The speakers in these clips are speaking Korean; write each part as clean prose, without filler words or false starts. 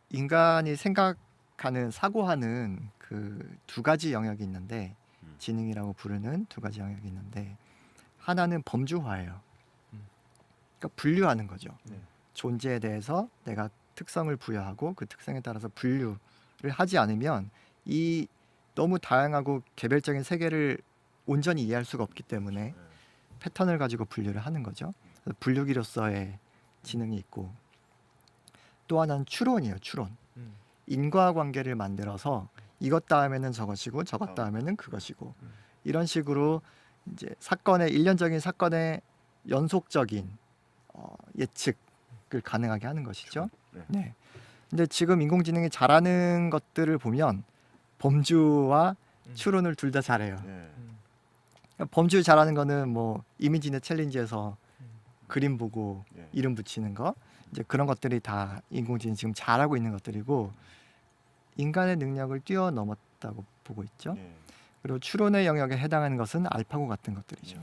인간이 생각하는 사고하는 그 두 가지 영역이 있는데 지능이라고 부르는 두 가지 영역이 있는데 하나는 범주화예요. 그러니까 분류하는 거죠. 네. 존재에 대해서 내가 특성을 부여하고 그 특성에 따라서 분류를 하지 않으면 이 너무 다양하고 개별적인 세계를 온전히 이해할 수가 없기 때문에 패턴을 가지고 분류를 하는 거죠. 그래서 분류기로서의 지능이 있고 또 하나는 추론이에요. 추론. 인과관계를 만들어서 이것 다음에는 저것이고 저것 다음에는 그것이고 이런 식으로 이제 사건의 일련적인 사건의 연속적인 예측을 가능하게 하는 것이죠. 네. 네. 근데 지금 인공지능이 잘하는 것들을 보면 범주와 추론을 둘 다 잘해요. 네. 그러니까 범주 잘하는 거는 뭐 이미지넷 챌린지에서 그림 보고 네. 이름 붙이는 거 이제 그런 것들이 다 인공지능이 지금 잘하고 있는 것들이고 인간의 능력을 뛰어넘었다고 보고 있죠. 네. 그리고 추론의 영역에 해당하는 것은 알파고 같은 것들이죠.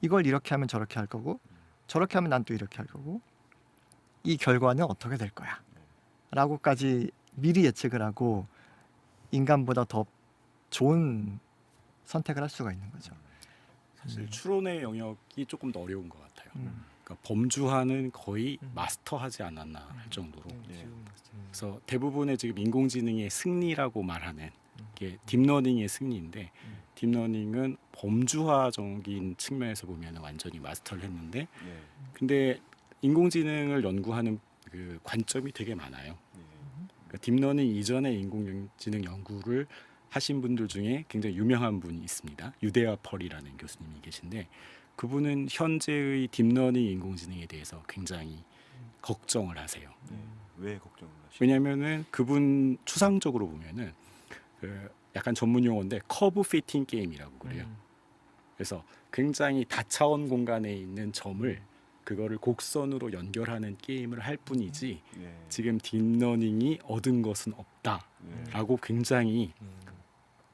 이걸 이렇게 하면 저렇게 할 거고 저렇게 하면 난 또 이렇게 할 거고 이 결과는 어떻게 될 거야 라고까지 미리 예측을 하고 인간보다 더 좋은 선택을 할 수가 있는 거죠. 사실 추론의 영역이 조금 더 어려운 것 같아요. 음. 그러니까 범주화는 거의 마스터하지 않았나 할 정도로. 네. 그래서 대부분의 지금 인공지능의 승리라고 말하는 게 딥러닝의 승리인데 딥러닝은 범주화적인 측면에서 보면 완전히 마스터를 했는데 네. 근데 인공지능을 연구하는 그 관점이 되게 많아요. 네. 그러니까 딥러닝 이전에 인공지능 연구를 하신 분들 중에 굉장히 유명한 분이 있습니다. 유데아 펄이라는 교수님이 계신데 그분은 현재의 딥러닝 인공지능에 대해서 굉장히 걱정을 하세요. 네. 왜 걱정을 하시죠? 왜냐하면은 그분 추상적으로 보면은 그 약간 전문 용어인데 커브 피팅 게임이라고 그래요. 그래서 굉장히 다차원 공간에 있는 점을 그거를 곡선으로 연결하는 게임을 할 뿐이지 네. 지금 딥러닝이 얻은 것은 없다라고 네. 굉장히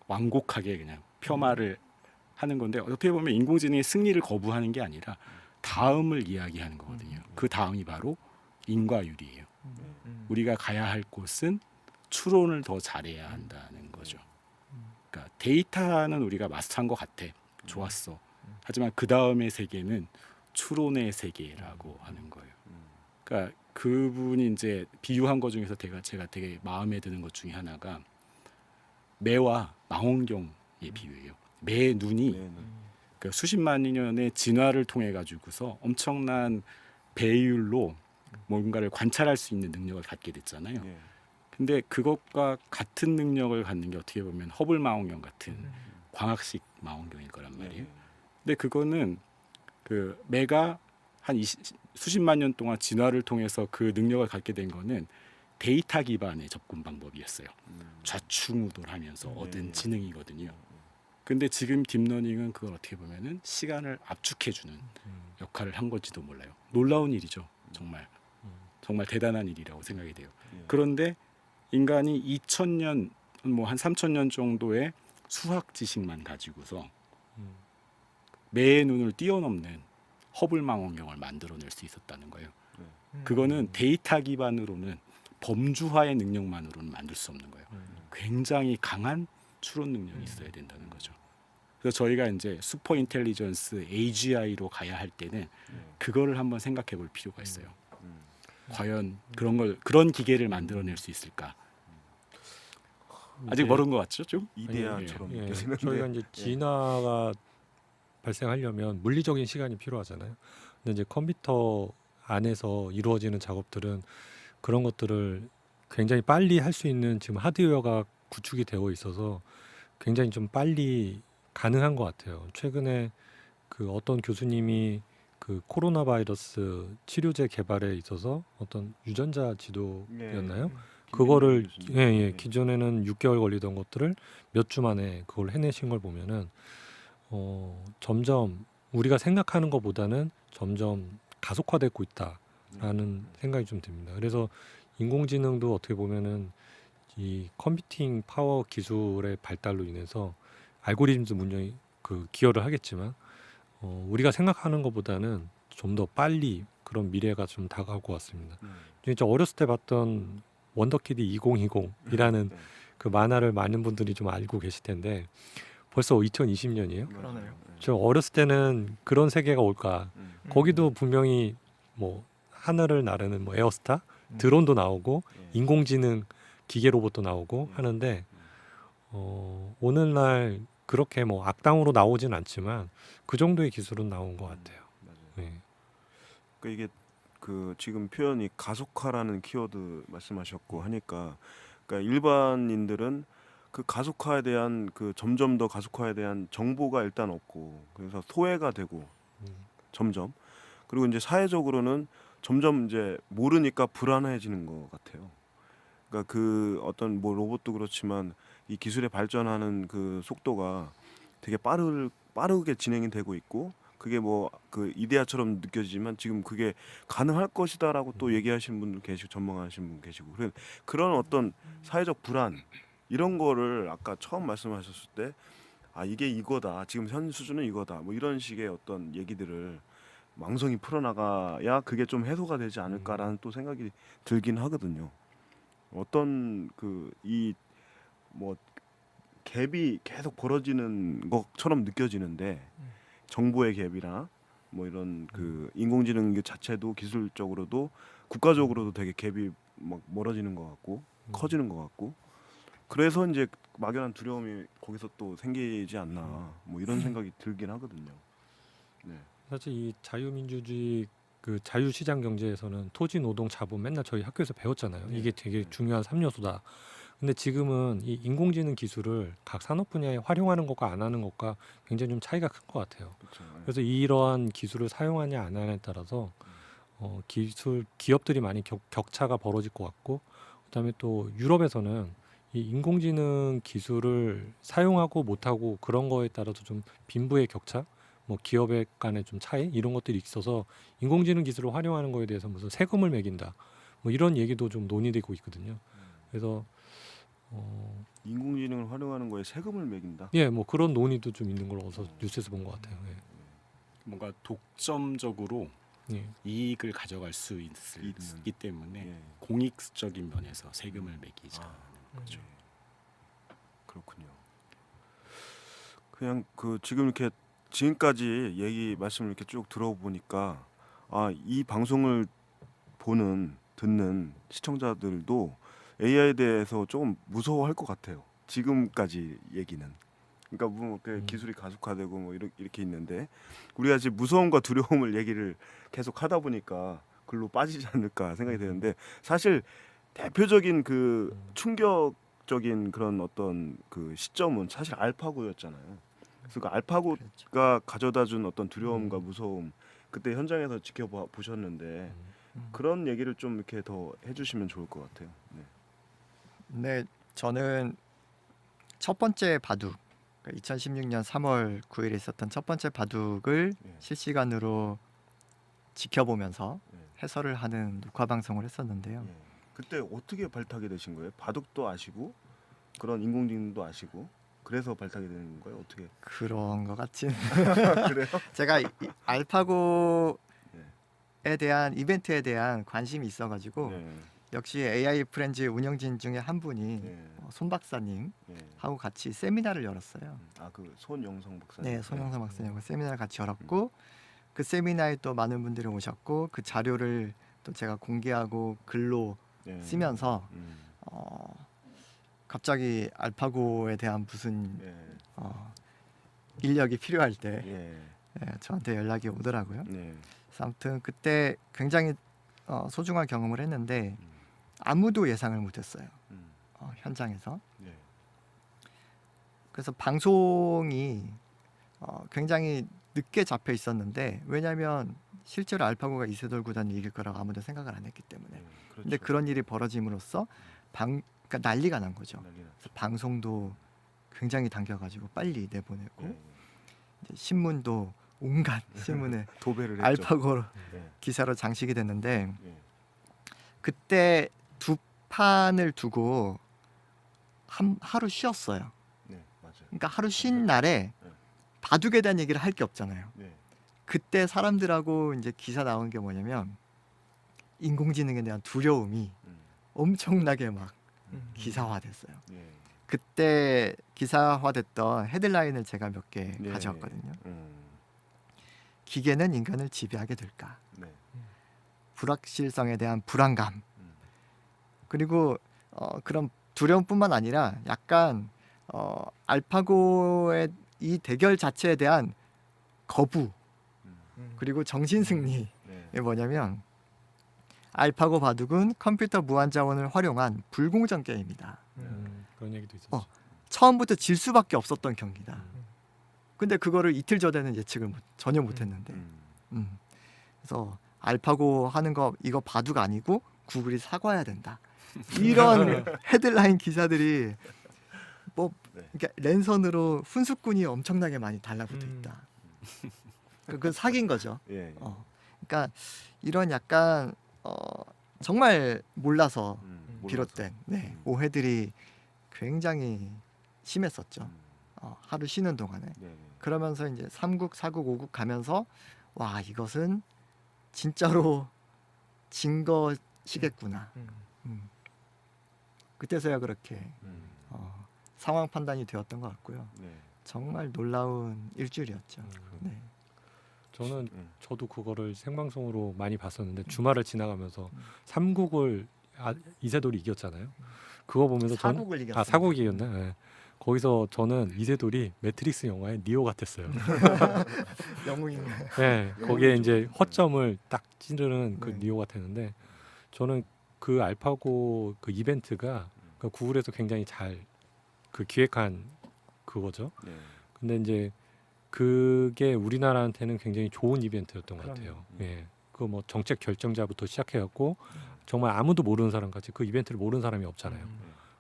완곡하게 그냥 폄하를 하는 건데 어떻게 보면 인공지능의 승리를 거부하는 게 아니라 다음을 이야기하는 거거든요. 그 다음이 바로 인과율이에요. 우리가 가야 할 곳은 추론을 더 잘해야 한다는 거죠. 그러니까 데이터는 우리가 마스터한 것 같아. 좋았어. 하지만 그 다음의 세계는 추론의 세계라고 하는 거예요. 그러니까 그분이 이제 비유한 것 중에서 제가 되게 마음에 드는 것 중에 하나가 매와 망원경의 비유예요. 매의 눈이 네. 네. 그 수십만 년의 진화를 통해 가지고서 엄청난 배율로 뭔가를 관찰할 수 있는 능력을 갖게 됐잖아요. 네. 근데 그것과 같은 능력을 갖는 게 어떻게 보면 허블 망원경 같은 광학식 망원경일 거란 말이에요. 네. 근데 그거는 그 매가 한 수십만 년 동안 진화를 통해서 그 능력을 갖게 된 거는 데이터 기반의 접근 방법이었어요. 좌충우돌하면서 얻은 지능이거든요. 근데 지금 딥러닝은 그걸 어떻게 보면은 시간을 압축해주는 역할을 한 건지도 몰라요. 놀라운 일이죠. 정말 대단한 일이라고 생각이 돼요. 네. 그런데 인간이 2000년 뭐 한 3000년 정도의 수학 지식만 가지고서 매의 눈을 뛰어넘는 허블 망원경을 만들어낼 수 있었다는 거예요. 그거는 데이터 기반으로는 범주화의 능력만으로는 만들 수 없는 거예요. 굉장히 강한 추론 능력이 있어야 된다는 거죠. 그래서 저희가 이제 슈퍼 인텔리전스 AGI로 가야 할 때는 그거를 한번 생각해 볼 필요가 있어요. 과연 그런 기계를 만들어낼 수 있을까? 아직 멀은 것 같죠, 좀? 이데아처럼 예, 느껴지는데. 저희가 이제 진화가 발생하려면 물리적인 시간이 필요하잖아요. 근데 이제 컴퓨터 안에서 이루어지는 작업들은 그런 것들을 굉장히 빨리 할 수 있는 지금 하드웨어가 구축이 되어 있어서 굉장히 좀 빨리 가능한 것 같아요. 최근에 그 어떤 교수님이 그 코로나 바이러스 치료제 개발에 있어서 어떤 유전자 지도였나요? 그거를 기존에는 6개월 걸리던 것들을 몇 주 만에 그걸 해내신 걸 보면은 점점 우리가 생각하는 것보다는 점점 가속화되고 있다라는 생각이 좀 듭니다. 그래서 인공지능도 어떻게 보면은 이 컴퓨팅 파워 기술의 발달로 인해서 알고리즘도 분명히 그 기여를 하겠지만 우리가 생각하는 것보다는 좀 더 빨리 그런 미래가 좀 다가올 것 같습니다. 진짜 어렸을 때 봤던 원더키드 2020이라는 네. 그 만화를 많은 분들이 좀 알고 계실 텐데 벌써 2020년이에요. 그러네요. 저 어렸을 때는 그런 세계가 올까. 거기도 분명히 뭐 하늘을 나르는 뭐 에어스타, 드론도 나오고 인공지능 기계 로봇도 나오고 하는데 오늘날 그렇게 뭐 악당으로 나오진 않지만 그 정도의 기술은 나온 것 같아요. 맞아요. 네. 그러니까 이게 그 지금 표현이 가속화라는 키워드 말씀하셨고 하니까 그러니까 일반인들은 그 가속화에 대한 그 점점 더 가속화에 대한 정보가 일단 없고 그래서 소외가 되고 점점 그리고 이제 사회적으로는 점점 이제 모르니까 불안해지는 것 같아요. 그러니까 그 어떤 뭐 로봇도 그렇지만 이 기술의 발전하는 그 속도가 되게 빠르게 진행이 되고 있고 그게 뭐 그 이데아처럼 느껴지지만 지금 그게 가능할 것이다라고 또 얘기하시는 분들 계시고 전망하시는 분 계시고 그런 어떤 사회적 불안 이런 거를 아까 처음 말씀하셨을 때 아 이게 이거다 지금 현 수준은 이거다 뭐 이런 식의 어떤 얘기들을 망성이 풀어나가야 그게 좀 해소가 되지 않을까라는 또 생각이 들긴 하거든요. 어떤 그 이 뭐 갭이 계속 벌어지는 것처럼 느껴지는데 정보의 갭이나 뭐 이런 그 인공지능 자체도 기술적으로도 국가적으로도 되게 갭이 막 멀어지는 것 같고 커지는 것 같고 그래서 이제 막연한 두려움이 거기서 또 생기지 않나 뭐 이런 생각이 들긴 하거든요. 네. 사실 이 자유민주주의 그 자유시장 경제에서는 토지, 노동, 자본 맨날 저희 학교에서 배웠잖아요. 네. 이게 되게 중요한 3요소다. 근데 지금은 이 인공지능 기술을 각 산업 분야에 활용하는 것과 안 하는 것과 굉장히 좀 차이가 큰 것 같아요. 그렇죠. 그래서 이러한 기술을 사용하냐 안 하냐에 따라서 기업들이 많이 격차가 벌어질 것 같고 그다음에 또 유럽에서는 이 인공지능 기술을 사용하고 못하고 그런 거에 따라서 좀 빈부의 격차 뭐 기업의 간의 좀 차이 이런 것들이 있어서 인공지능 기술을 활용하는 거에 대해서 무슨 세금을 매긴다 뭐 이런 얘기도 좀 논의되고 있거든요. 그래서 인공지능을 활용하는 거에 세금을 매긴다. 예, 뭐 그런 논의도 좀 있는 걸 어서 뉴스에서 본 것 같아요. 뭔가 독점적으로 예. 이익을 가져갈 수 있는. 있기 때문에 예. 공익적인 면에서 세금을 매기자. 그렇죠. 그렇군요. 그냥 그 지금 이렇게 지금까지 얘기 말씀을 이렇게 쭉 들어보니까 아, 이 방송을 듣는 시청자들도 AI에 대해서 조금 무서워할 것 같아요. 지금까지 얘기는. 그러니까 뭐 기술이 가속화되고 뭐 이렇게 있는데 우리가 지금 무서움과 두려움을 얘기를 계속 하다 보니까 글로 빠지지 않을까 생각이 되는데 사실 대표적인 그 충격적인 그런 어떤 그 시점은 사실 알파고였잖아요. 그래서 그 알파고가 가져다준 어떤 두려움과 무서움 그때 현장에서 지켜보셨는데 그런 얘기를 좀 이렇게 더 해주시면 좋을 것 같아요. 네. 네, 저는 첫 번째 바둑, 2016년 3월 9일에 있었던 첫 번째 바둑을 예. 실시간으로 지켜보면서 예. 해설을 하는 녹화 방송을 했었는데요. 예. 그때 어떻게 발탁이 되신 거예요? 바둑도 아시고 그런 인공지능도 아시고 그래서 발탁이 되는 거예요? 어떻게? 그런 것 같진. 그래요? 제가 이 알파고에 예. 대한 이벤트에 대한 관심이 있어가지고 네. 역시 AI 프렌즈 운영진 중에 한 분이 네. 손 박사님 네. 하고 같이 세미나를 열었어요. 아그 손영성 박사님. 네, 손영삼 박사님하고 세미나를 같이 열었고 그 세미나에 또 많은 분들이 오셨고 그 자료를 또 제가 공개하고 글로 네. 쓰면서 갑자기 알파고에 대한 무슨 예. 인력이 필요할 때 예. 저한테 연락이 오더라고요. 네. 그래서 아무튼 그때 굉장히 소중한 경험을 했는데 아무도 예상을 못했어요. 현장에서. 네. 그래서 방송이 굉장히 늦게 잡혀 있었는데 왜냐하면 실제로 알파고가 이세돌 구단이 이길 거라고 아무도 생각을 안 했기 때문에. 그렇죠. 근데 그런 일이 벌어짐으로써 그러니까 난리가 난 거죠. 난리 났죠. 그래서 방송도 굉장히 당겨가지고 빨리 내보내고 예. 이제 신문도 온갖 신문에 도배를 했죠. 알파고 예. 기사로 장식이 됐는데 예. 그때 두 판을 두고 하루 쉬었어요. 네, 맞아요. 그러니까 하루 쉰 날에 네. 바둑에 대한 얘기를 할 게 없잖아요. 네. 그때 사람들하고 이제 기사 나온 게 뭐냐면 인공지능에 대한 두려움이 엄청나게 막 기사화됐어요. 예. 그때 기사화됐던 헤드라인을 제가 몇 개 네. 가져왔거든요. 기계는 인간을 지배하게 될까? 네. 불확실성에 대한 불안감. 음. 그리고 그런 두려움뿐만 아니라 약간 알파고의 이 대결 자체에 대한 거부 그리고 정신 승리에 네. 뭐냐면 알파고 바둑은 컴퓨터 무한 자원을 활용한 불공정 게임이다. 그런 얘기도 있었죠. 처음부터 질 수밖에 없었던 경기다. 근데 그거를 이틀 전에는 예측을 전혀 못했는데, 그래서 알파고 하는 거 이거 바둑 아니고 구글이 사과해야 된다. 이런 헤드라인 기사들이 뭐 네. 그러니까 랜선으로 훈수꾼이 엄청나게 많이 달라붙어 있다. 그건 사기인 거죠. 예. 그러니까 이런 약간 정말 몰라서 몰라서. 비롯된 오해들이 굉장히 심했었죠. 하루 쉬는 동안에. 네. 그러면서 이제 3국, 4국, 5국 가면서 와 이것은 진짜로 진 것이겠구나. 그때서야 그렇게 상황 판단이 되었던 것 같고요. 네. 정말 놀라운 일주일이었죠. 네. 저는 저도 그거를 생방송으로 많이 봤었는데 주말을 지나가면서 삼국을 이세돌이 이겼잖아요. 그거 보면서 저는 4국을 이겼어요. 사국이 이겼나? 네. 거기서 저는 이세돌이 매트릭스 영화의 니오 같았어요. 영웅인 네, 거기에 이제 허점을 딱 찌르는 그 네. 니오 같았는데 저는 그 알파고 그 이벤트가 그 구글에서 굉장히 잘 그 기획한 그거죠. 네. 근데 이제 그게 우리나라한테는 굉장히 좋은 이벤트였던 것 그럼요. 같아요. 예, 그 뭐 정책 결정자부터 시작해갖고 정말 아무도 모르는 사람 같이 그 이벤트를 모르는 사람이 없잖아요.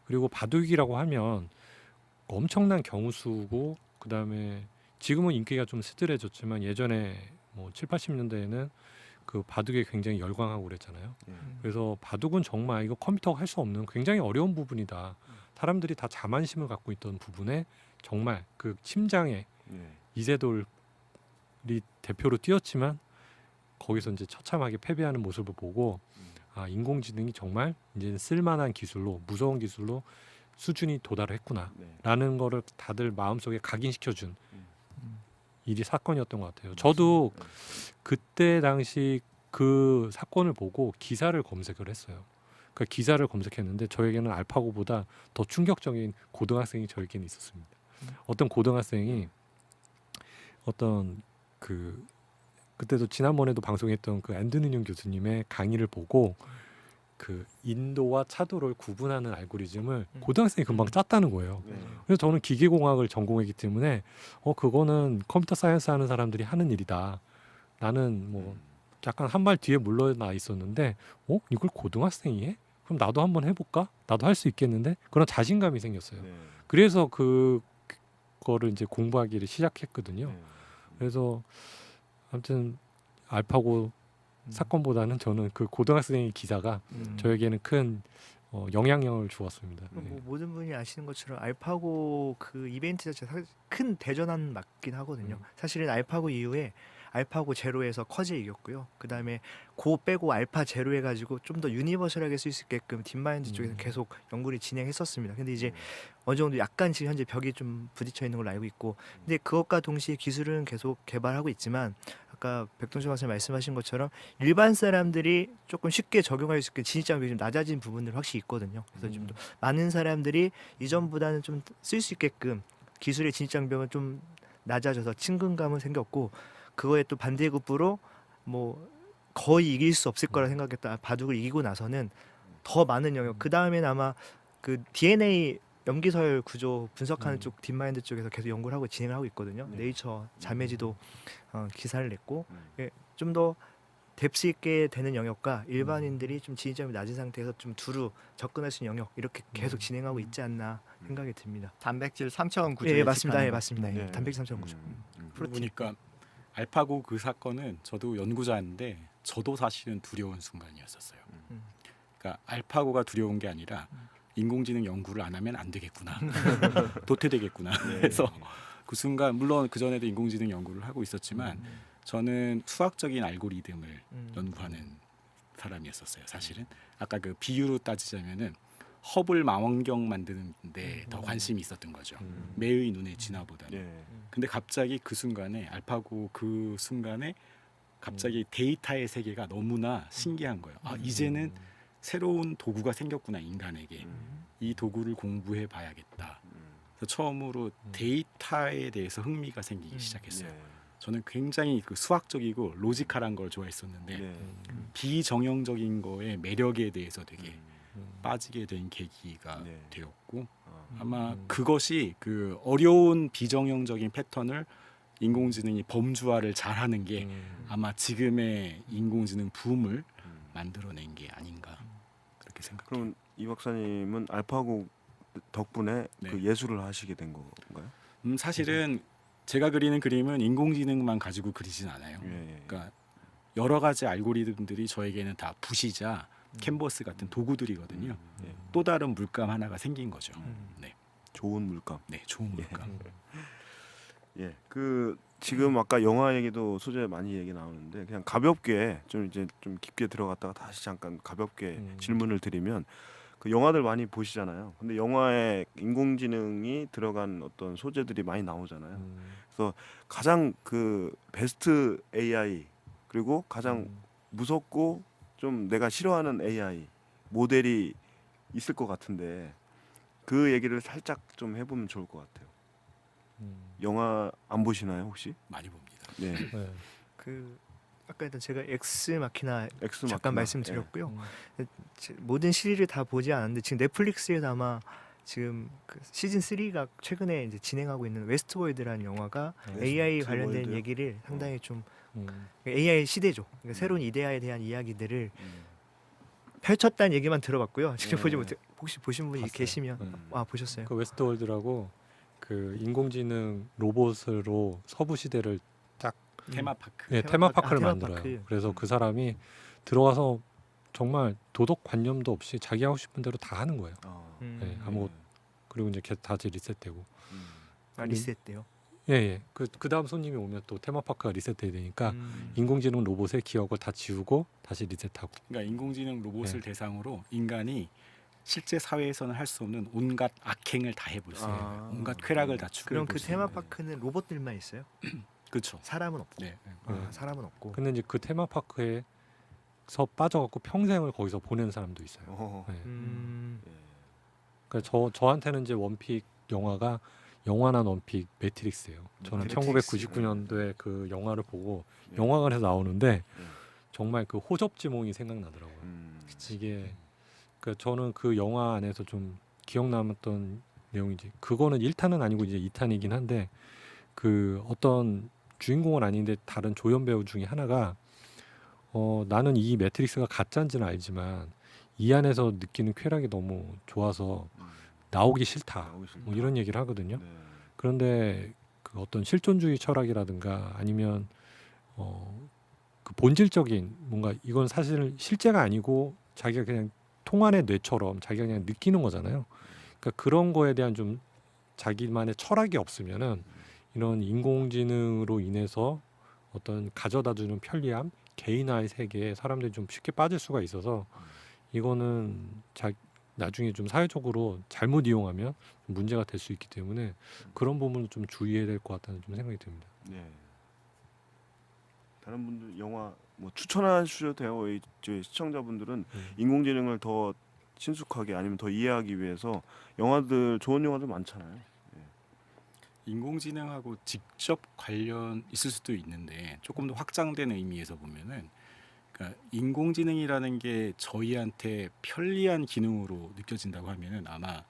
그리고 바둑이라고 하면 엄청난 경우수고 그 다음에 지금은 인기가 좀 스들해졌지만 예전에 뭐 7, 80년대에는 그 바둑에 굉장히 열광하고 그랬잖아요. 그래서 바둑은 정말 이거 컴퓨터가 할 수 없는 굉장히 어려운 부분이다. 사람들이 다 자만심을 갖고 있던 부분에 정말 그 심장에 네. 이세돌이 대표로 뛰었지만 거기서 이제 처참하게 패배하는 모습을 보고 아 인공지능이 정말 이제 쓸만한 기술로 무서운 기술로 수준이 도달했구나라는 네. 거를 다들 마음속에 각인시켜준 일이 사건이었던 것 같아요. 저도 그때 당시 그 사건을 보고 기사를 검색을 했어요. 그 기사를 검색했는데 저에게는 알파고보다 더 충격적인 고등학생이 저에게는 있었습니다. 어떤 고등학생이 어떤 그때도 지난번에도 방송했던 그 앤드뉴 교수님의 강의를 보고 그 인도와 차도를 구분하는 알고리즘을 고등학생이 금방 짰다는 거예요. 네. 그래서 저는 기계공학을 전공했기 때문에 그거는 컴퓨터 사이언스 하는 사람들이 하는 일이다. 나는 뭐 약간 한 발 뒤에 물러나 있었는데 이걸 고등학생이 해? 그럼 나도 한번 해볼까? 나도 할 수 있겠는데? 그런 자신감이 생겼어요. 네. 그래서 그거를 이제 공부하기를 시작했거든요. 네. 그래서 아무튼 알파고 사건보다는 저는 그 고등학생의 기사가 저에게는 큰 영향력을 주었습니다. 뭐 네. 모든 분이 아시는 것처럼 알파고 그 이벤트 자체가 사실 큰 대전환 맞긴 하거든요. 사실은 알파고 이후에 알파고 제로에서 커즈 이겼고요. 그 다음에 고 빼고 알파 제로 해가지고 좀 더 유니버셜하게 쓸 수 있게끔 딥마인드 쪽에서 계속 연구를 진행했었습니다. 근데 이제 어느 정도 약간 지금 현재 벽이 좀 부딪혀 있는 걸로 알고 있고, 근데 그것과 동시에 기술은 계속 개발하고 있지만 아까 백동준 박사님 말씀하신 것처럼 일반 사람들이 조금 쉽게 적용할 수 있게 진입장벽이 좀 낮아진 부분들 확실히 있거든요. 그래서 좀 더 많은 사람들이 이전보다는 좀 쓸 수 있게끔 기술의 진입장벽은 좀 낮아져서 친근감은 생겼고, 그거에 또 반대급부로 뭐 거의 이길 수 없을 거라 생각했다 바둑을 이기고 나서는 더 많은 영역, 그 다음엔 아마 그 DNA 염기설 구조 분석하는 쪽 딥마인드 쪽에서 계속 연구를 하고 진행을 하고 있거든요. 네. 네이처 자매지도 기사를 냈고, 좀 더 뎁스 있게 되는 영역과 일반인들이 좀 진입점이 낮은 상태에서 좀 두루 접근할 수 있는 영역, 이렇게 계속 진행하고 있지 않나 생각이 듭니다. 단백질 3차원 구조. 예, 맞습니다. 예, 맞습니다. 네. 단백질 3차원 구조. 그러고 보니까 알파고 그 사건은 저도 연구자인데 저도 사실은 두려운 순간이었었어요. 그러니까 알파고가 두려운 게 아니라 인공지능 연구를 안 하면 안 되겠구나, 도태되겠구나. 그래서 그 순간 물론 그 전에도 인공지능 연구를 하고 있었지만 저는 수학적인 알고리즘을 연구하는 사람이었었어요. 사실은 아까 그 비유로 따지자면은 허블 망원경 만드는데 더 관심이 있었던 거죠. 매의 눈의 진화보다는. 예. 근데 갑자기 그 순간에 알파고 그 순간에 갑자기 데이터의 세계가 너무나 신기한 거예요. 아 이제는 새로운 도구가 생겼구나 인간에게. 이 도구를 공부해 봐야겠다. 그래서 처음으로 데이터에 대해서 흥미가 생기기 시작했어요. 네. 저는 굉장히 그 수학적이고 로지컬한 걸 좋아했었는데 네. 비정형적인 거에 매력에 대해서 되게 빠지게 된 계기가 네. 되었고 아, 아마 그것이 그 어려운 비정형적인 패턴을 인공지능이 범주화를 잘하는 게 아마 지금의 인공지능 붐을 만들어낸 게 아닌가 그렇게 생각해요. 그럼 이 박사님은 알파고 덕분에 네. 그 예술을 하시게 된 건가요? 사실은 제가 그리는 그림은 인공지능만 가지고 그리진 않아요. 예, 예. 그러니까 여러 가지 알고리즘들이 저에게는 다 붓이자 캔버스 같은 도구들이거든요. 예. 또 다른 물감 하나가 생긴 거죠. 네, 좋은 물감. 네, 좋은 물감. 예. 그 지금 아까 영화 얘기도 소재 많이 얘기 나오는데 그냥 가볍게 좀 이제 좀 깊게 들어갔다가 다시 잠깐 가볍게 질문을 드리면 그 영화들 많이 보시잖아요. 근데 영화에 인공지능이 들어간 어떤 소재들이 많이 나오잖아요. 그래서 가장 그 베스트 AI 그리고 가장 무섭고 좀 내가 싫어하는 AI 모델이 있을 것 같은데 그 얘기를 살짝 좀 해보면 좋을 것 같아요. 영화 안 보시나요 혹시? 많이 봅니다. 네. 네. 그 아까 일단 제가 엑스 마키나 엑스 잠깐 마키나. 말씀드렸고요. 모든 시리즈를 다 보지 않았는데 지금 넷플릭스에서 아마 지금 그 시즌 3가 최근에 이제 진행하고 있는 웨스트월드라는 영화가 AI 관련된 웨스트월드요? 얘기를 상당히 좀 음. AI 시대죠. 그러니까 새로운 이데아에 대한 이야기들을 펼쳤다는 얘기만 들어봤고요. 직접 네. 보지 못해. 혹시 보신 분이 봤어요. 계시면 네. 와 보셨어요? 그 웨스트월드라고 그 인공지능 로봇으로 서부 시대를 테마파크. 네, 테마파크. 테마파크를 아, 만들어요. 테마파크. 그래서 그 사람이 들어가서 정말 도덕 관념도 없이 자기 하고 싶은 대로 다 하는 거예요. 네, 아무것도. 그리고 이제 다시 리셋되고. 아, 리셋돼요. 예. 그 다음 손님이 오면 또 테마파크가 리셋돼야 되니까 인공지능 로봇의 기억을 다 지우고 다시 리셋하고. 그러니까 인공지능 로봇을 네. 대상으로 인간이 실제 사회에서는 할 수 없는 온갖 악행을 다 해볼 수 있는 거예요. 아. 온갖 쾌락을 다 추구해 그럼 볼 그 수 있는 거예요. 테마파크는 로봇들만 있어요? 그렇죠. 사람은 없고. 네. 아, 사람은 없고. 근데 이제 그 테마파크에서 빠져갖고 평생을 거기서 보낸 사람도 있어요. 어. 네. 예. 그러니까 저한테는 이제 원픽 영화가 영화나 원픽 매트릭스예요. 저는 매트릭스. 1999년도에 그 영화를 보고 예. 영화관에서 나오는데 예. 정말 그 호접지몽이 생각나더라고요. 이게 그러니까 저는 그 영화 안에서 좀 기억 남았던 내용이지. 그거는 1탄은 아니고 이제 2탄이긴 한데 그 어떤 주인공은 아닌데 다른 조연 배우 중에 하나가 나는 이 매트릭스가 가짜인지는 알지만 이 안에서 느끼는 쾌락이 너무 좋아서 나오기 싫다. 나오기 싫다. 뭐 이런 얘기를 하거든요. 네. 그런데 그 어떤 실존주의 철학이라든가 아니면 그 본질적인 뭔가 이건 사실 실제가 아니고 자기가 그냥 통안의 뇌처럼 자기가 그냥 느끼는 거잖아요. 그러니까 그런 거에 대한 좀 자기만의 철학이 없으면은 이런 인공지능으로 인해서 어떤 가져다주는 편리함, 개인화의 세계에 사람들이 좀 쉽게 빠질 수가 있어서 이거는 나중에 좀 사회적으로 잘못 이용하면 문제가 될 수 있기 때문에 그런 부분을 좀 주의해야 될 것 같다는 좀 생각이 듭니다. 네. 다른 분들 영화 뭐 추천하셔도 돼요. 저희 시청자분들은 인공지능을 더 친숙하게 아니면 더 이해하기 위해서 영화들 좋은 영화들 많잖아요. 인공지능하고 직접 관련 있을 수도 있는데 조금 더 확장된 의미에서 보면은 그러니까 인공지능이라는 게 저희한테 편리한 기능으로 느껴진다고 하면은 아마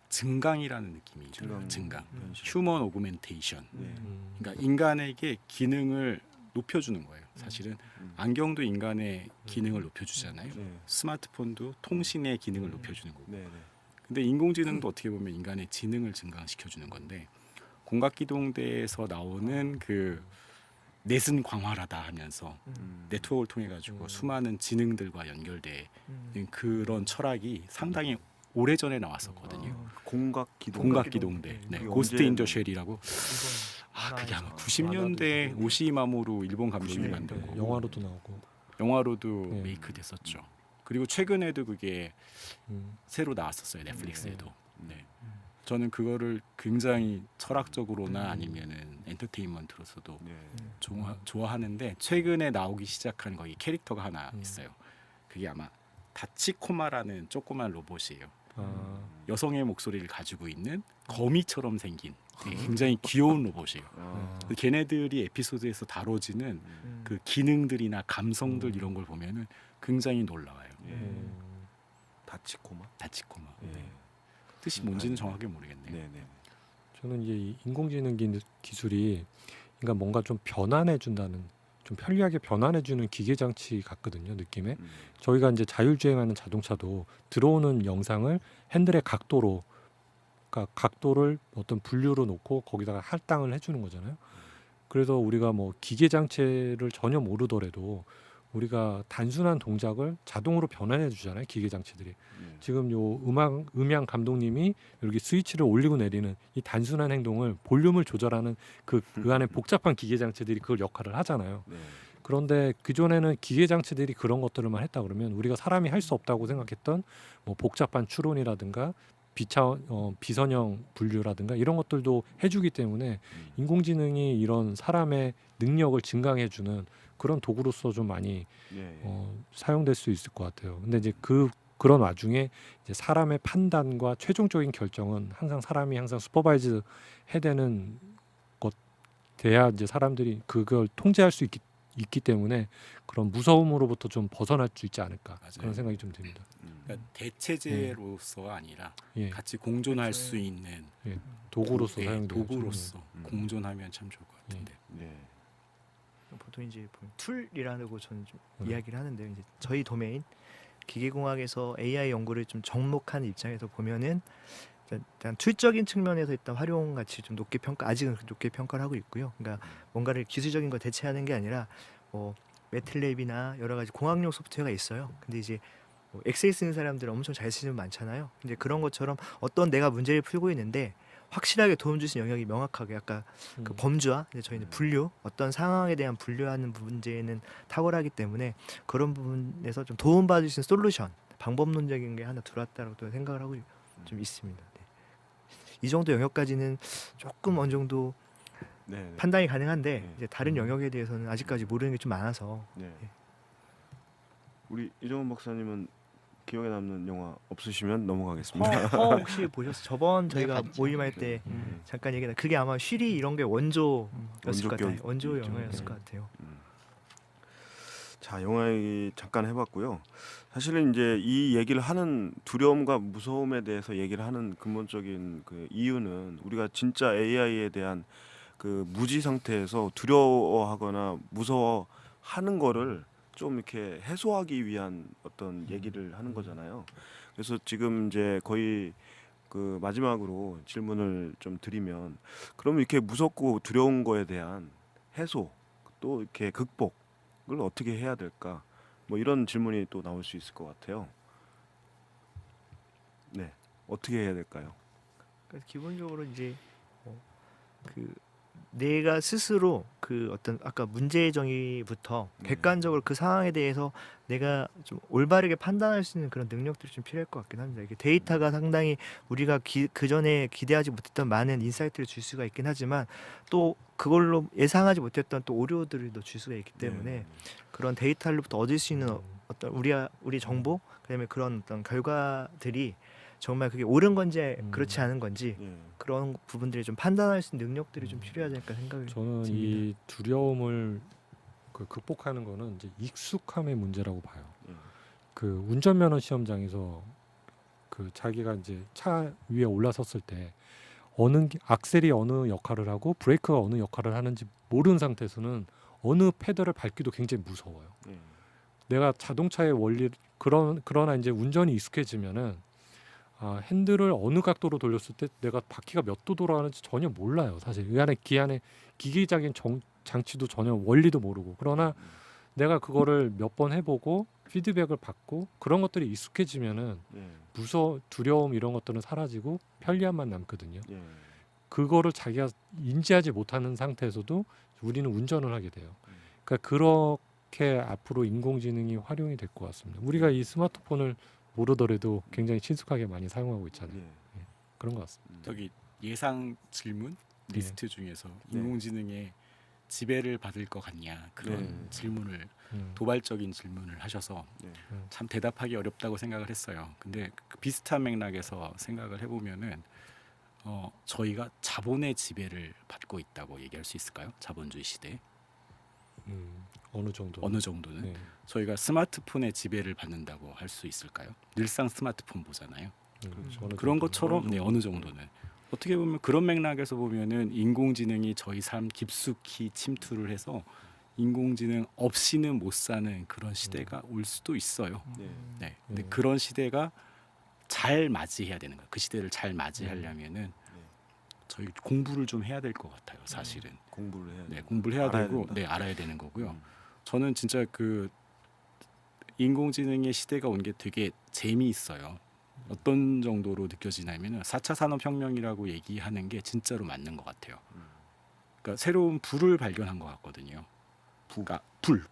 증강이라는 느낌이죠. 증강. 휴먼 오그멘테이션. 네. 그러니까 인간에게 기능을 높여주는 거예요. 사실은 안경도 인간의 기능을 높여주잖아요. 네. 스마트폰도 통신의 기능을 높여주는 거고. 네. 네. 근데 인공지능도 어떻게 보면 인간의 지능을 증강시켜주는 건데 공각기동대에서 나오는 그 넷은 광활하다 하면서 네트워크를 통해 가지고 수많은 지능들과 연결되는 그런 철학이 상당히 오래전에 나왔었거든요. 공각기동. 공각기동대. 네. 그게 고스트 언제 인더 쉘이라고. 이건 그게 아마 만화에서. 90년대 오시마모로 일본 감독이 네. 만든 거. 영화로도 나오고 영화로도 네. 메이크 됐었죠. 그리고 최근에도 그게 음. 새로 나왔었어요. 넷플릭스에도. 네. 저는 그거를 굉장히 철학적으로나 아니면은 엔터테인먼트로서도 네. 좋아하는데 최근에 나오기 시작한 거기 캐릭터가 하나 있어요. 그게 아마 다치코마라는 조그만 로봇이에요. 아, 여성의 목소리를 가지고 있는 거미처럼 생긴 되게 굉장히 귀여운 로봇이에요. 아, 그 걔네들이 에피소드에서 다뤄지는 그 기능들이나 감성들 이런 걸 보면은 굉장히 놀라워요. 예. 음. 다치코마. 다치코마. 예. 네. 뜻이 뭔지는 정확히 모르겠네요. 네, 네. 저는 이제 이 인공지능 기술이 그러니까 뭔가 좀 변환해 준다는 좀 편리하게 변환해 주는 기계 장치 같거든요, 느낌에. 저희가 이제 자율주행하는 자동차도 들어오는 영상을 핸들의 각도로 그러니까 각도를 어떤 분류로 놓고 거기다가 할당을 해 주는 거잖아요. 그래서 우리가 뭐 기계 장치를 전혀 모르더라도 우리가 단순한 동작을 자동으로 변환해 주잖아요, 기계 장치들이. 네. 지금 요 음향 감독님이 여기 스위치를 올리고 내리는 이 단순한 행동을 볼륨을 조절하는 그 안에 복잡한 기계 장치들이 그걸 역할을 하잖아요. 네. 그런데 그전에는 기계 장치들이 그런 것들만 했다 그러면 우리가 사람이 할 수 없다고 생각했던 뭐 복잡한 추론이라든가 비선형 분류라든가 이런 것들도 해주기 때문에 인공지능이 이런 사람의 능력을 증강해주는 그런 도구로서 좀 많이 예. 사용될 수 있을 것 같아요. 근데 이제 그런 와중에 이제 사람의 판단과 최종적인 결정은 항상 사람이 항상 슈퍼바이즈 해야 되는 것 돼야 이제 사람들이 그걸 통제할 수 있기 때문에 그런 무서움으로부터 좀 벗어날 수 있지 않을까 맞아요. 그런 생각이 좀 듭니다. 그러니까 대체제로서가 아니라 예, 같이 공존할 수 있는 도구로서 예, 사용되죠. 도구로서 음. 공존하면 참 좋을 것 같은데. 네. 보통 이제 보면 툴이라고 저는 좀 음. 이야기를 하는데요. 이제 저희 도메인 기계공학에서 AI 연구를 좀 접목한 입장에서 보면은 일단 툴적인 측면에서 일단 활용 가치 좀 아직은 높게 평가를 하고 있고요. 그러니까 뭔가를 기술적인 거 대체하는 게 아니라 뭐 매틀랩이나 여러 가지 공학용 소프트웨어가 있어요. 근데 이제 뭐 엑셀 쓰는 사람들은 엄청 잘 쓰는 분 많잖아요. 이제 그런 것처럼 어떤 내가 문제를 풀고 있는데 확실하게 도움 줄 수 있는 영역이 명확하게 아까 그 범주와 이제 저희는 분류 어떤 상황에 대한 분류하는 문제는 탁월하기 때문에 그런 부분에서 좀 도움 받을 수 있는 솔루션 방법론적인 게 하나 들어왔다고 또 생각을 하고 좀 있습니다. 네. 이 정도 영역까지는 조금 어느 정도 네. 네. 판단이 가능한데 네. 이제 다른 영역에 대해서는 아직까지 모르는 게 좀 많아서 네. 우리 이정원 박사님은 기억에 남는 영화 없으시면 넘어가겠습니다. 혹시 보셨어요? 저번 저희가 봤죠. 모임할 때 음. 잠깐 얘기했던 그게 아마 쉬리 이런 게 원조였을 것 같아요. 원조격 원조 있죠. 영화였을 네. 것 같아요. 자, 영화 얘기 잠깐 해봤고요. 사실은 이제 이 얘기를 하는 두려움과 무서움에 대해서 얘기를 하는 근본적인 그 이유는 우리가 진짜 AI에 대한 그 무지 상태에서 두려워하거나 무서워하는 거를 좀 이렇게 해소하기 위한 어떤 얘기를 하는 거잖아요. 그래서 지금 이제 거의 그 마지막으로 질문을 좀 드리면, 그러면 이렇게 무섭고 두려운 거에 대한 해소 또 이렇게 극복을 어떻게 해야 될까? 뭐 이런 질문이 또 나올 수 있을 것 같아요. 네, 어떻게 해야 될까요? 그래서 기본적으로 이제 그 내가 스스로 그 어떤 아까 문제 정의부터 네. 객관적으로 그 상황에 대해서 내가 좀 올바르게 판단할 수 있는 그런 능력들이 좀 필요할 것 같긴 합니다. 이게 데이터가 상당히 우리가 그 전에 기대하지 못했던 많은 인사이트를 줄 수가 있긴 하지만 또 그걸로 예상하지 못했던 또 오류들을 또 줄 수가 있기 때문에 네. 그런 데이터로부터 얻을 수 있는 어떤 우리 정보 그다음에 그런 어떤 결과들이 정말 그게 옳은 건지 그렇지 않은 건지 예. 그런 부분들이 좀 판단할 수 있는 능력들이 좀 필요하지 않을까 생각이 저는 듭니다. 이 두려움을 극복하는 거는 이제 익숙함의 문제라고 봐요. 예. 그 운전면허 시험장에서 그 자기가 이제 차 위에 올라섰을 때 악셀이 어느 역할을 하고 브레이크가 어느 역할을 하는지 모르는 상태에서는 어느 페달을 밟기도 굉장히 무서워요. 예. 내가 자동차의 원리 그러나 이제 운전이 익숙해지면은 핸들을 어느 각도로 돌렸을 때 내가 바퀴가 몇 도 돌아가는지 전혀 몰라요. 사실 이 안에 기계적인 장치도 전혀 원리도 모르고 그러나 내가 그거를 몇 번 해보고 피드백을 받고 그런 것들이 익숙해지면은 예. 두려움 이런 것들은 사라지고 편리함만 남거든요. 예. 그거를 자기가 인지하지 못하는 상태에서도 우리는 운전을 하게 돼요. 그렇게 앞으로 인공지능이 활용이 될 것 같습니다. 우리가 이 스마트폰을 모르더라도 굉장히 친숙하게 많이 사용하고 있잖아요. 예. 그런 것 같습니다. 저기 예상 질문 네. 리스트 중에서 네. 인공지능의 지배를 받을 것 같냐 그런 네. 질문을 음. 도발적인 질문을 하셔서 네. 참 대답하기 어렵다고 생각을 했어요. 근데 그 비슷한 맥락에서 생각을 해보면은 저희가 자본의 지배를 받고 있다고 얘기할 수 있을까요? 자본주의 시대 어느 정도. 어느 정도는 네. 저희가 스마트폰의 지배를 받는다고 할 수 있을까요? 늘상 스마트폰 보잖아요. 어느 그런 정도. 것처럼 어느 네 정도. 어느 정도는 어떻게 보면 그런 맥락에서 보면은 인공지능이 저희 삶 깊숙이 침투를 해서 인공지능 없이는 못 사는 그런 시대가 올 수도 있어요. 네. 네. 근데 네. 그런 시대가 잘 맞이해야 되는 거예요. 그 시대를 잘 맞이하려면은 저희 공부를 좀 해야 될 것 같아요. 사실은. 공부를 해야 네, 돼. 공부를 해야 알아야 되고 된다. 네, 알아야 되는 거고요. 음. 저는 진짜 그 인공지능의 시대가 온 게 되게 재미있어요. 어떤 정도로 느껴지냐면은 4차 산업혁명이라고 얘기하는 게 진짜로 맞는 것 같아요. 그러니까 새로운 불을 발견한 것 같거든요. 그러니까 불.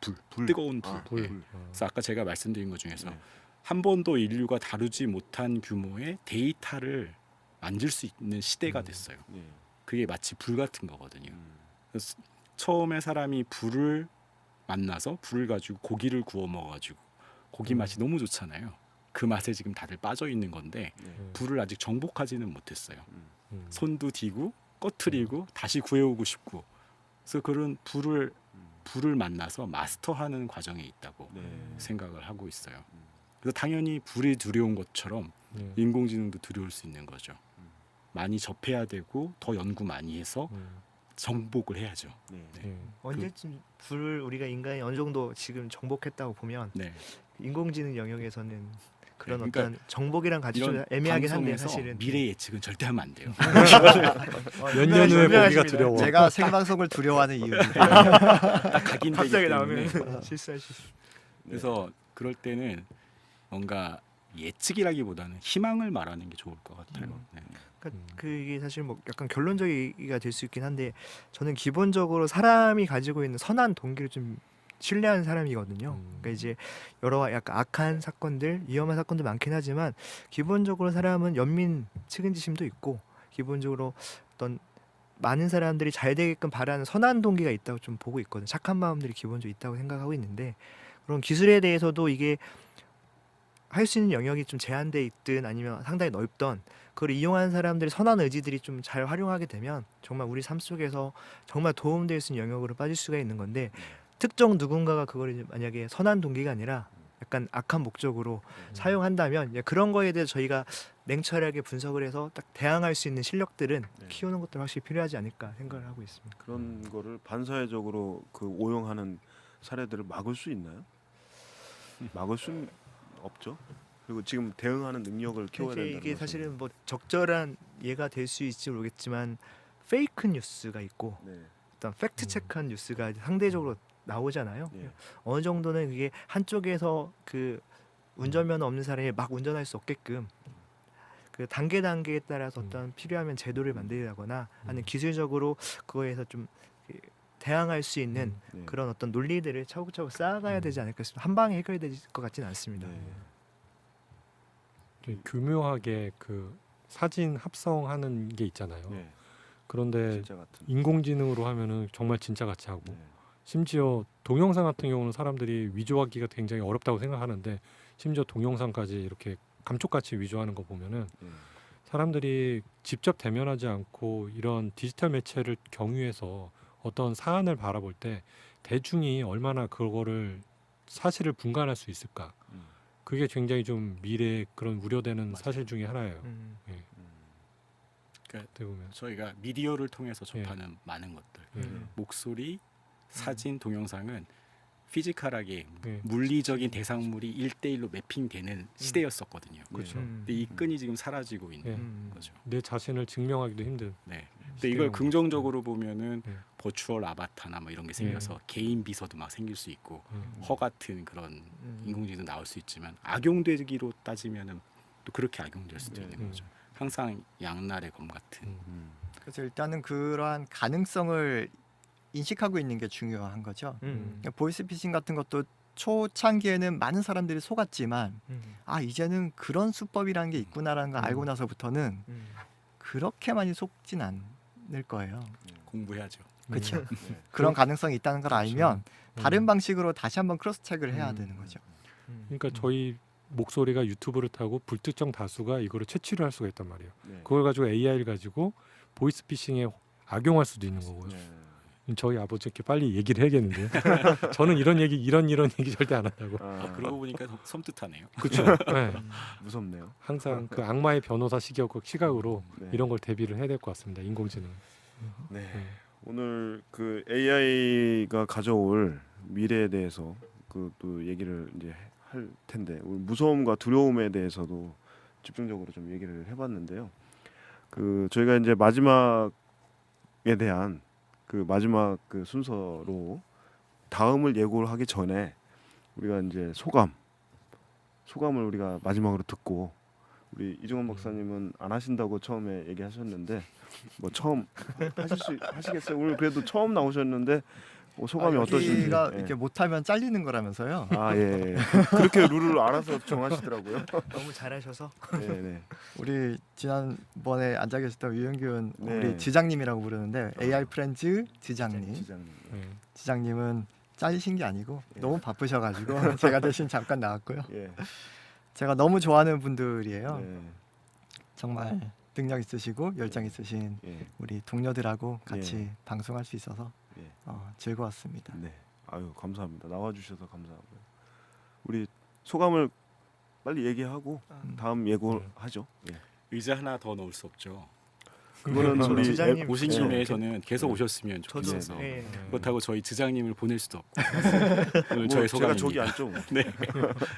뜨거운 불. 아, 불. 네. 그래서 아까 제가 말씀드린 것 중에서 네. 한 번도 인류가 다루지 못한 규모의 데이터를 만들 수 있는 시대가 됐어요. 네. 그게 마치 불 같은 거거든요. 음. 그래서 처음에 사람이 불을 만나서 불을 가지고 고기를 구워 먹어가지고 고기 맛이 너무 좋잖아요. 그 맛에 지금 다들 빠져 있는 건데 네. 불을 아직 정복하지는 못했어요. 음. 손도 디고 꺼트리고 다시 구해오고 싶고 그래서 그런 불을 만나서 마스터하는 과정에 있다고 네. 생각을 하고 있어요. 그래서 당연히 불이 두려운 것처럼 네. 인공지능도 두려울 수 있는 거죠. 많이 접해야 되고 더 연구 많이 해서 정복을 해야죠. 네. 네. 언제쯤 불을 우리가 인간이 어느 정도 지금 정복했다고 보면 네. 인공지능 영역에서는 그런 네, 그러니까 어떤 정복이란 같이 좀 이런 애매하긴 한데 방송에서 사실은 미래 예측은 절대 하면 안 돼요. 몇 년 후에 보기가 두려워. 제가 생방송을 두려워하는 이유입니다. 딱 각인되기 갑자기 때문에. 나오면 실수할 수 있어. 그래서 그럴 때는 뭔가 예측이라기보다는 희망을 말하는 게 좋을 것 같아요. 네. 그러니까 그게 사실 뭐 약간 결론적이가 될 수 있긴 한데 저는 기본적으로 사람이 가지고 있는 선한 동기를 좀 신뢰하는 사람이거든요. 그러니까 이제 여러 약간 악한 사건들, 위험한 사건도 많긴 하지만 기본적으로 사람은 연민 측은지심도 있고 기본적으로 어떤 많은 사람들이 잘 되게끔 바라는 선한 동기가 있다고 좀 보고 있거든요. 착한 마음들이 기본적으로 있다고 생각하고 있는데 그런 기술에 대해서도 이게 할 수 있는 영역이 좀 제한돼 있든 아니면 상당히 넓던 그걸 이용하는 사람들의 선한 의지들이 좀 잘 활용하게 되면 정말 우리 삶 속에서 정말 도움될 수 있는 영역으로 빠질 수가 있는 건데 특정 누군가가 그걸 이제 만약에 선한 동기가 아니라 약간 악한 목적으로 사용한다면 이제 그런 거에 대해서 저희가 냉철하게 분석을 해서 딱 대항할 수 있는 실력들은 네. 키우는 것들 확실히 필요하지 않을까 생각을 하고 있습니다. 그런 거를 반사회적으로 그 오용하는 사례들을 막을 수 있나요? 막을 수는 없죠. 그리고 지금 대응하는 능력을 키워야 사실 된다는 이게 거죠. 사실은 뭐 적절한 예가 될 수 있을지 모르겠지만 페이크 뉴스가 있고 네. 일단 팩트 체크한 뉴스가 상대적으로 나오잖아요. 예. 어느 정도는 그게 한쪽에서 그 운전면허 없는 사람이 막 운전할 수 없게끔 그 단계에 따라서 어떤 필요하면 제도를 만들거나 아니면 기술적으로 그거에서 좀 대항할 수 있는 네. 그런 어떤 논리들을 차곡차곡 쌓아가야 되지 않을까 싶습니다. 한 방에 해결될 것 같지는 않습니다. 네. 좀 교묘하게 그 사진 합성하는 게 있잖아요. 네. 그런데 진짜 같은. 인공지능으로 하면은 정말 진짜 같이 하고 네. 심지어 동영상 같은 경우는 사람들이 위조하기가 굉장히 어렵다고 생각하는데 심지어 동영상까지 이렇게 감쪽같이 위조하는 거 보면은 네. 사람들이 직접 대면하지 않고 이런 디지털 매체를 경유해서 어떤 사안을 바라볼 때 대중이 얼마나 그거를 사실을 분간할 수 있을까? 음. 그게 굉장히 좀 미래에 그런 우려되는 사실 중에 하나예요. 음. 그러니까 어떻게 보면. 저희가 미디어를 통해서 접하는 많은 것들, 목소리, 사진, 동영상은 피지컬하게 네. 물리적인 대상물이 1대1로 매핑되는 시대였었거든요. 그렇죠. 근데 이 끈이 지금 사라지고 있는 네. 거죠. 내 자신을 증명하기도 힘든. 네. 근데 시대인 이걸 것 긍정적으로 보면은 네. 버추얼 아바타나 뭐 이런 게 생겨서 개인 비서도 막 생길 수 있고 허 같은 그런 인공지능 나올 수 있지만 악용되기로 따지면은 또 그렇게 악용될 수도 있는 거죠. 항상 양날의 검 같은. 음. 그래서 일단은 그러한 가능성을 인식하고 있는 게 중요한 거죠. 음. 보이스피싱 같은 것도 초창기에는 많은 사람들이 속았지만 이제는 그런 수법이라는 게 있구나라는 걸 알고 나서부터는 그렇게 많이 속진 않을 거예요. 공부해야죠. 그렇죠. 네. 그런 가능성이 있다는 걸 알면 다른 음. 방식으로 다시 한번 크로스 체크를 해야 음. 되는 거죠. 그러니까 저희 목소리가 유튜브를 타고 불특정 다수가 이거를 채취를 할 수가 있단 말이에요. 네. 그걸 가지고 AI를 가지고 보이스피싱에 악용할 수도 있는 거고요. 네. 저희 아버지께 빨리 얘기를 해야겠는데요. 저는 이런 얘기 절대 안 한다고. 그러고 보니까 섬뜩하네요. 그렇죠. 네. 무섭네요. 항상 그 악마의 변호사 시각으로 네. 이런 걸 대비를 해야 될 것 같습니다. 인공지능. 네. 오늘 그 AI가 가져올 미래에 대해서 그 또 얘기를 이제 할 텐데 오늘 무서움과 두려움에 대해서도 집중적으로 좀 얘기를 해봤는데요. 그 저희가 이제 마지막에 대한 그 마지막 그 순서로 다음을 예고를 하기 전에 우리가 이제 소감을 우리가 마지막으로 듣고 우리 이종원 박사님은 안 하신다고 처음에 얘기하셨는데 뭐 처음 하시겠어요? 오늘 그래도 처음 나오셨는데 소감이 어떠신지. 여기가 예. 이렇게 못하면 잘리는 거라면서요. 예. 그렇게 룰을 알아서 정하시더라고요. 너무 잘하셔서 네. 우리 지난번에 앉아 계셨던 유영균 네. 우리 지장님이라고 부르는데 AI 프렌즈 지장님. 지장님. 네. 지장님은 잘리신 게 아니고 예. 너무 바쁘셔가지고 제가 대신 잠깐 나왔고요. 예. 제가 너무 좋아하는 분들이에요. 네. 정말 능력 있으시고 열정 있으신 예. 우리 동료들하고 같이 예. 방송할 수 있어서 예. 즐거웠습니다. 네. 아유 감사합니다. 나와주셔서 감사하고요. 우리 소감을 빨리 얘기하고 다음 예고하죠. 예. 의자 하나 더 넣을 수 없죠. 그거는 저 우리 지장님 오신 예. 김에 저는 계속 오셨으면 저도 좋겠어서 네. 그렇다고 저희 지장님을 보낼 수도 없고 오늘 뭐 저의 제가 소감입니다. 저기 앉죠. 네,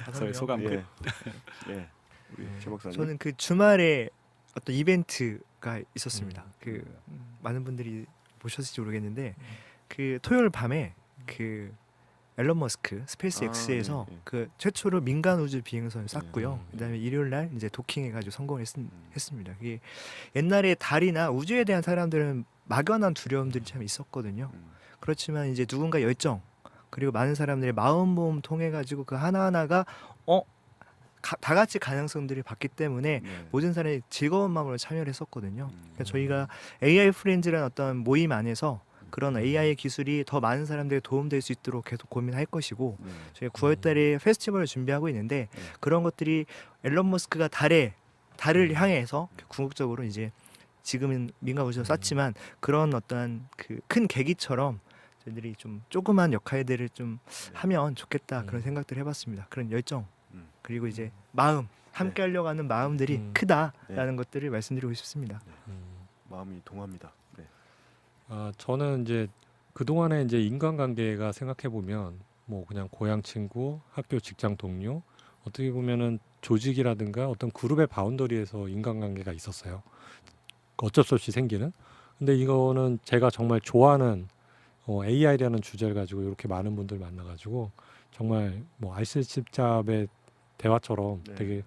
다섯 저의 명. 소감 끝. 예. 예. 우리 최 박사님. 저는 그 주말에 어떤 이벤트가 있었습니다. 그 많은 분들이 보셨을지 모르겠는데 그 토요일 밤에 그 앨런 머스크 스페이스 X에서 예. 그 최초로 민간 우주 비행선을 쐈고요. 예. 그다음에 일요일 날 이제 도킹해가지고 성공했습니다. 그게 옛날에 달이나 우주에 대한 사람들은 막연한 두려움들이 참 있었거든요. 그렇지만 이제 누군가 열정 그리고 많은 사람들의 마음 모임 통해 가지고 그 하나하나가 다 같이 가능성들이 봤기 때문에 네. 모든 사람이 즐거운 마음으로 참여를 했었거든요. 그러니까 저희가 AI 프렌즈라는 어떤 모임 안에서 그런 AI 기술이 더 많은 사람들에게 도움될 수 있도록 계속 고민할 것이고 네. 저희가 9월달에 페스티벌을 준비하고 있는데 네. 그런 것들이 앨런 머스크가 달을 향해서 궁극적으로 이제 지금은 민간 우주를 쐈지만 그런 어떠한 그 큰 계기처럼 저희들이 좀 조그만 역할들을 좀 하면 좋겠다 그런 생각들을 해봤습니다. 그런 열정 그리고 이제 마음 함께 하려고 하는 마음들이 크다라는 것들을 말씀드리고 싶습니다. 마음이 동합니다. 네. 저는 이제 그 동안에 이제 인간관계가 생각해 보면 뭐 그냥 고향 친구, 학교 직장 동료, 어떻게 보면은 조직이라든가 어떤 그룹의 바운더리에서 인간관계가 있었어요. 어쩔 수 없이 생기는. 근데 이거는 제가 정말 좋아하는 AI라는 주제를 가지고 이렇게 많은 분들 만나가지고 정말 뭐 알쓸집잡의 대화처럼 네. 되게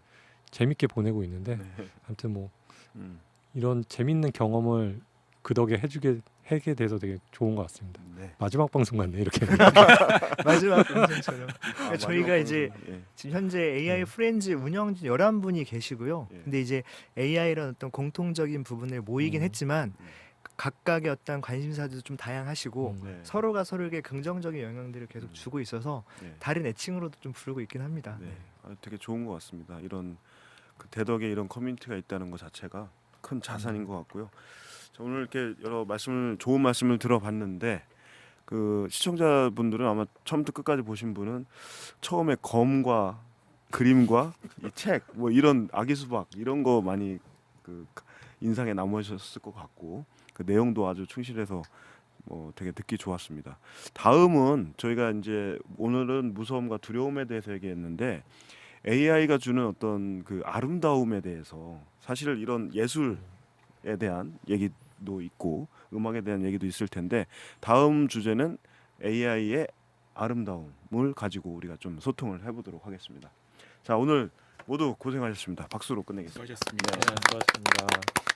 재밌게 보내고 있는데 네. 아무튼 뭐 음. 이런 재밌는 경험을 그 덕에 하게 돼서 되게 좋은 것 같습니다. 네. 마지막 방송 같네 이렇게. 마지막 방송처럼 아, 저희가 마지막 이제 방송. 예. 지금 현재 AI 프렌즈 운영진 11분이 계시고요. 예. 근데 이제 AI라는 어떤 공통적인 부분을 모이긴 했지만 각각의 어떤 관심사도 좀 다양하시고 네. 서로가 서로에게 긍정적인 영향들을 계속 주고 있어서 네. 다른 애칭으로도 좀 부르고 있긴 합니다. 네. 되게 좋은 것 같습니다. 이런 그 대덕에 이런 커뮤니티가 있다는 것 자체가 큰 자산인 것 같고요. 자, 오늘 이렇게 여러 좋은 말씀을 들어봤는데 그 시청자분들은 아마 처음부터 끝까지 보신 분은 처음에 검과 그림과 이 책 뭐 이런 아기 수박 이런 거 많이 그 인상에 남으셨을 것 같고 그 내용도 아주 충실해서 뭐 되게 듣기 좋았습니다. 다음은 저희가 이제 오늘은 무서움과 두려움에 대해서 얘기했는데 AI가 주는 어떤 그 아름다움에 대해서 사실 이런 예술에 대한 얘기도 있고 음악에 대한 얘기도 있을 텐데 다음 주제는 AI의 아름다움을 가지고 우리가 좀 소통을 해보도록 하겠습니다. 자 오늘 모두 고생하셨습니다. 박수로 끝내겠습니다. 수고하셨습니다. 수고하셨습니다.